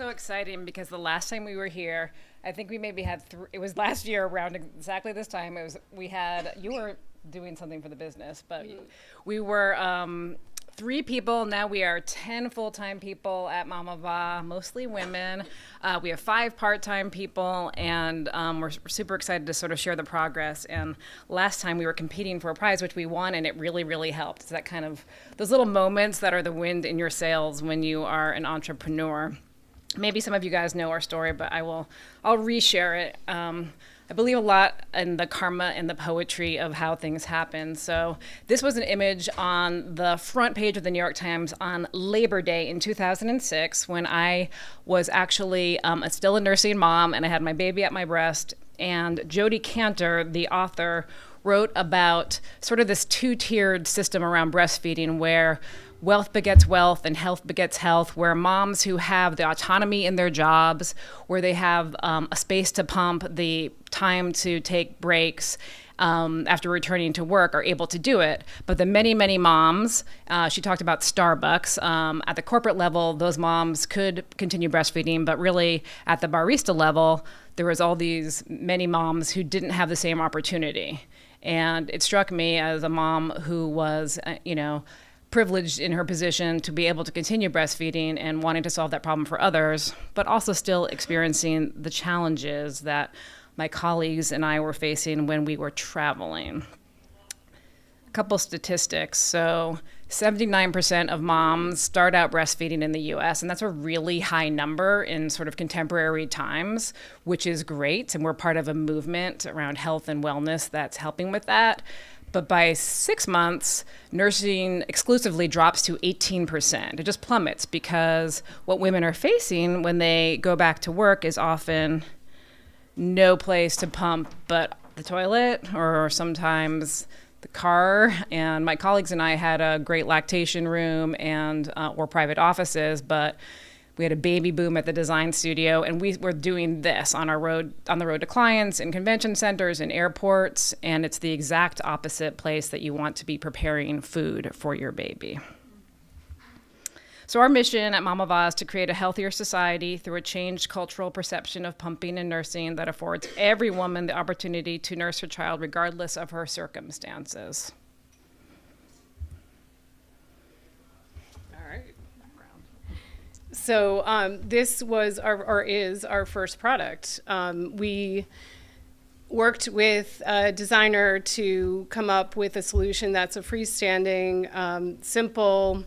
so exciting because the last time we were here, I think we maybe had it was last year around exactly this time. You were doing something for the business, but we were 3 people. Now we are 10 full-time people at Mamava, mostly women. We have 5 part-time people, and we're super excited to sort of share the progress. And last time we were competing for a prize, which we won, and it really, really helped. It's that kind of, those little moments that are the wind in your sails when you are an entrepreneur. Maybe some of you guys know our story, but I'll reshare it. I believe a lot in the karma and the poetry of how things happen. So this was an image on the front page of the New York Times on Labor Day in 2006, when I was actually still a nursing mom and I had my baby at my breast. And Jodi Kantor, the author, wrote about sort of this 2-tiered system around breastfeeding where wealth begets wealth and health begets health, where moms who have the autonomy in their jobs, where they have a space to pump, the time to take breaks after returning to work, are able to do it. But the many, many moms, she talked about Starbucks, at the corporate level, those moms could continue breastfeeding, but really at the barista level, there was all these many moms who didn't have the same opportunity. And it struck me as a mom who was, privileged in her position to be able to continue breastfeeding and wanting to solve that problem for others, but also still experiencing the challenges that my colleagues and I were facing when we were traveling. A couple statistics. So 79% of moms start out breastfeeding in the US, and that's a really high number in sort of contemporary times, which is great. And we're part of a movement around health and wellness that's helping with that. But by 6 months, nursing exclusively drops to 18%. It just plummets because what women are facing when they go back to work is often no place to pump but the toilet or sometimes the car. And my colleagues and I had a great lactation room and or private offices, but we had a baby boom at the design studio, and we were doing this on the road to clients in convention centers and airports, and it's the exact opposite place that you want to be preparing food for your baby. So our mission at Mamava is to create a healthier society through a changed cultural perception of pumping and nursing that affords every woman the opportunity to nurse her child regardless of her circumstances. So this was is our first product. We worked with a designer to come up with a solution that's a freestanding, simple,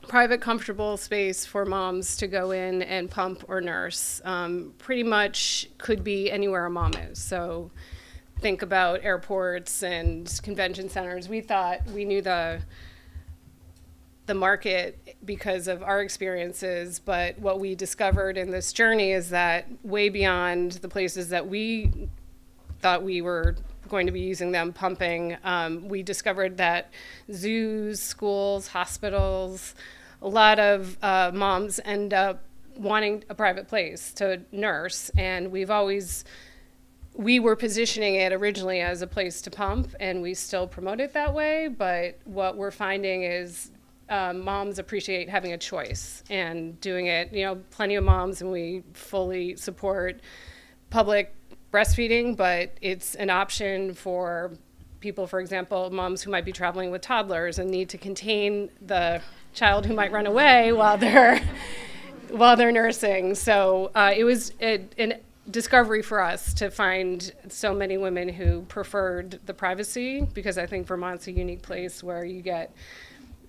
private, comfortable space for moms to go in and pump or nurse. Pretty much could be anywhere a mom is. So think about airports and convention centers. We thought we knew the market because of our experiences, but what we discovered in this journey is that way beyond the places that we thought we were going to be using them pumping, we discovered that zoos, schools, hospitals, a lot of moms end up wanting a private place to nurse, and we were positioning it originally as a place to pump, and we still promote it that way, but what we're finding is moms appreciate having a choice and doing it. Plenty of moms, and we fully support public breastfeeding, but it's an option for people, for example, moms who might be traveling with toddlers and need to contain the child who might run away while they're nursing. So it was an discovery for us to find so many women who preferred the privacy, because I think Vermont's a unique place where you get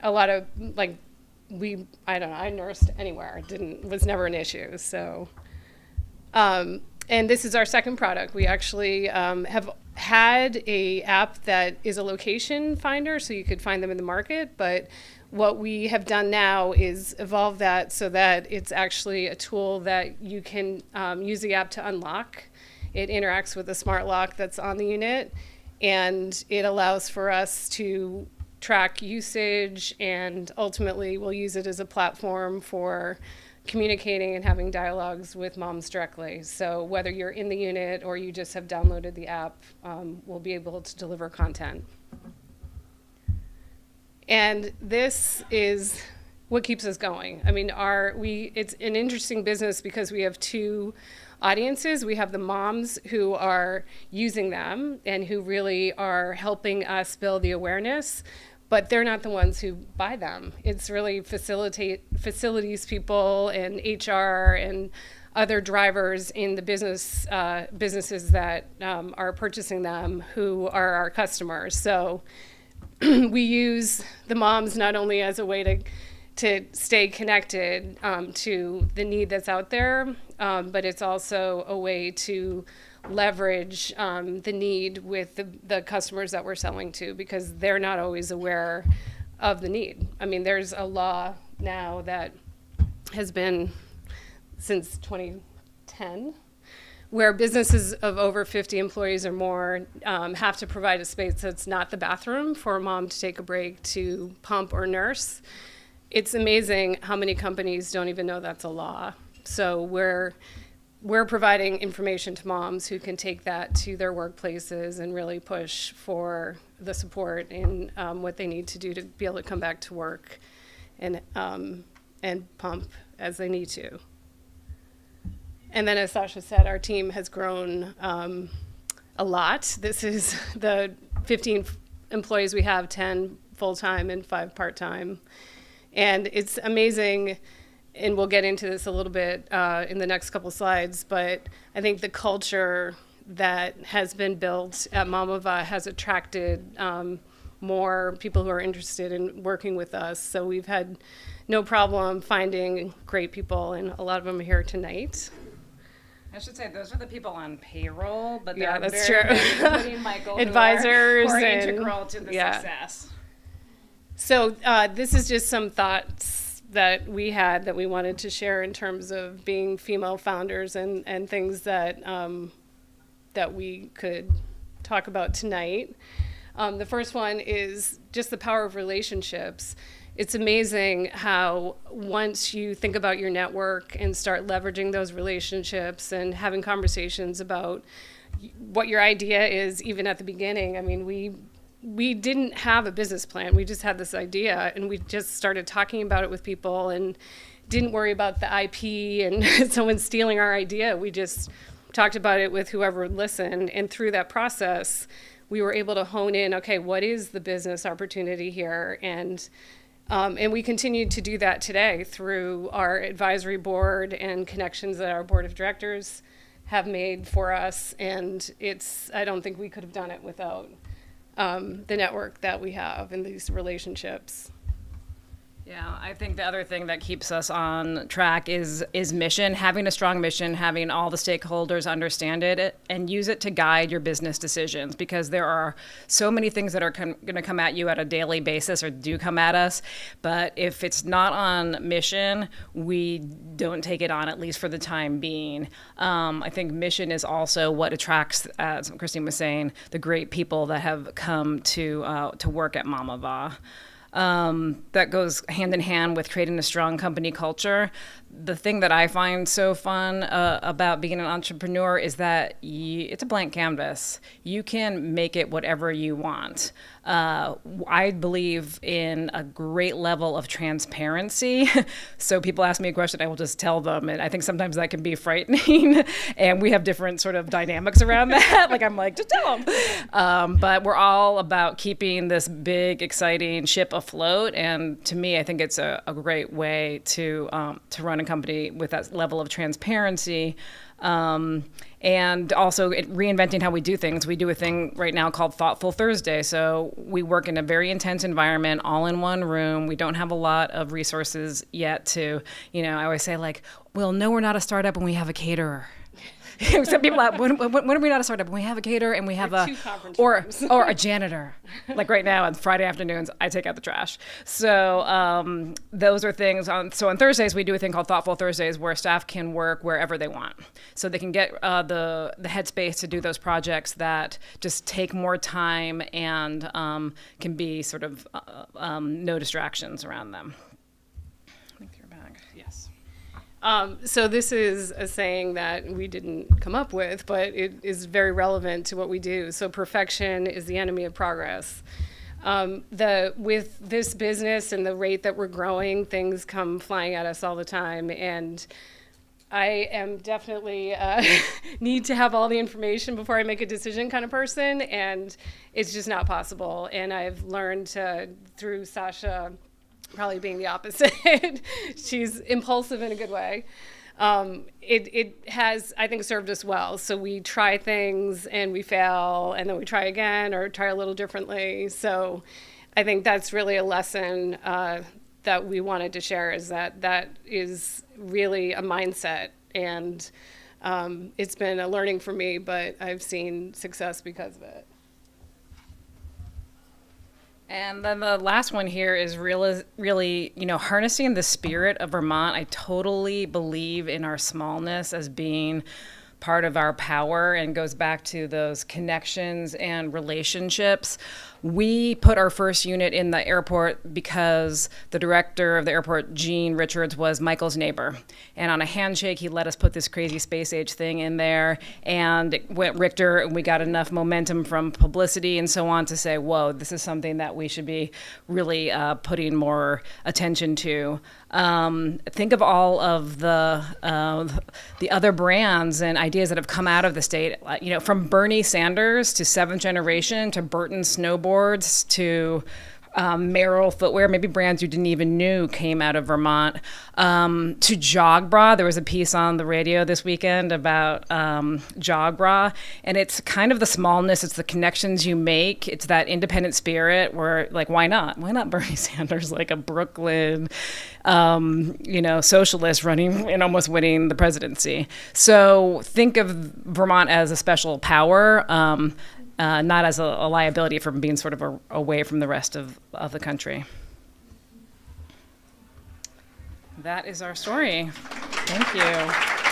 a lot of, I nursed anywhere. Was never an issue. So, and this is our second product. We actually have had a app that is a location finder, so you could find them in the market, but what we have done now is evolve that so that it's actually a tool that you can use the app to unlock. It interacts with the smart lock that's on the unit, and it allows for us to track usage, and ultimately we'll use it as a platform for communicating and having dialogues with moms directly. So whether you're in the unit or you just have downloaded the app, we'll be able to deliver content. And this is what keeps us going. I mean, it's an interesting business because we have two audiences. We have the moms who are using them and who really are helping us build the awareness, but they're not the ones who buy them. It's really facilities people and HR and other drivers in the businesses that are purchasing them who are our customers. So we use the moms not only as a way to stay connected to the need that's out there, but it's also a way to leverage the need with the customers that we're selling to, because they're not always aware of the need. I mean, there's a law now that has been since 2010 where businesses of over 50 employees or more have to provide a space that's not the bathroom for a mom to take a break to pump or nurse. It's amazing how many companies don't even know that's a law. So we're providing information to moms who can take that to their workplaces and really push for the support in what they need to do to be able to come back to work and pump as they need to. And then, as Sascha said, our team has grown a lot. This is the 15 employees we have, 10 full-time and 5 part-time. And it's amazing, and we'll get into this a little bit in the next couple slides, but I think the culture that has been built at Mamava has attracted more people who are interested in working with us. So we've had no problem finding great people, and a lot of them are here tonight. I should say those are the people on payroll, but Yeah, they're that's very, true. including Michael, Advisors who are and- integral to the yeah. success. So this is just some thoughts that we had that we wanted to share in terms of being female founders and things that that we could talk about tonight. The first one is just the power of relationships. It's amazing how once you think about your network and start leveraging those relationships and having conversations about what your idea is, even at the beginning. I mean, we didn't have a business plan. We just had this idea, and we just started talking about it with people and didn't worry about the IP and someone stealing our idea. We just talked about it with whoever would listen, and through that process, we were able to hone in, okay, what is the business opportunity here? And we continued to do that today through our advisory board and connections that our board of directors have made for us. And I don't think we could have done it without the network that we have and these relationships. Yeah, I think the other thing that keeps us on track is mission, having a strong mission, having all the stakeholders understand it and use it to guide your business decisions, because there are so many things that are going to come at you at a daily basis or do come at us. But if it's not on mission, we don't take it on, at least for the time being. I think mission is also what attracts, as Christine was saying, the great people that have come to work at Mamava. That goes hand in hand with creating a strong company culture. The thing that I find so fun about being an entrepreneur is that it's a blank canvas. You can make it whatever you want. I believe in a great level of transparency. So people ask me a question, I will just tell them. And I think sometimes that can be frightening. And we have different sort of dynamics around that. Like, I'm like, just tell them. But we're all about keeping this big, exciting ship afloat. And to me, I think it's a great way to run a company with that level of transparency. And also reinventing how we do things. We do a thing right now called Thoughtful Thursday. So we work in a very intense environment, all in one room. We don't have a lot of resources yet to, I always say, like, we'll know we're not a startup when we have a caterer. Some people are, when are we not a startup? When we have a caterer and we have or a janitor. Like right now on Friday afternoons, I take out the trash. So those are things. So on Thursdays, we do a thing called Thoughtful Thursdays, where staff can work wherever they want. So they can get the headspace to do those projects that just take more time and can be sort of no distractions around them. I think you're back. Yes. So this is a saying that we didn't come up with, but it is very relevant to what we do. So perfection is the enemy of progress. With this business and the rate that we're growing, things come flying at us all the time. And I am definitely need to have all the information before I make a decision kind of person, and it's just not possible. And I've learned through Sascha probably being the opposite. She's impulsive in a good way. It has, I think, served us well. So we try things and we fail, and then we try again or try a little differently. So I think that's really a lesson that we wanted to share, is that is really a mindset. And it's been a learning for me, but I've seen success because of it. And then the last one here is really, harnessing the spirit of Vermont. I totally believe in our smallness as being part of our power, and goes back to those connections and relationships. We put our first unit in the airport because the director of the airport, Gene Richards, was Michael's neighbor. And on a handshake, he let us put this crazy space age thing in there, and it went Richter, and we got enough momentum from publicity and so on to say, whoa, this is something that we should be really putting more attention to. Think of all of the other brands and ideas that have come out of the state, from Bernie Sanders to Seventh Generation to Burton Snowboards to Merrill Footwear, maybe brands you didn't even knew came out of Vermont, to Jog Bra. There was a piece on the radio this weekend about Jog Bra, and it's kind of the smallness, it's the connections you make, it's that independent spirit where, like, why not? Why not Bernie Sanders, like a Brooklyn, socialist running and almost winning the presidency? So think of Vermont as a special power, not as a liability from being sort of away from the rest of the country. That is our story. Thank you.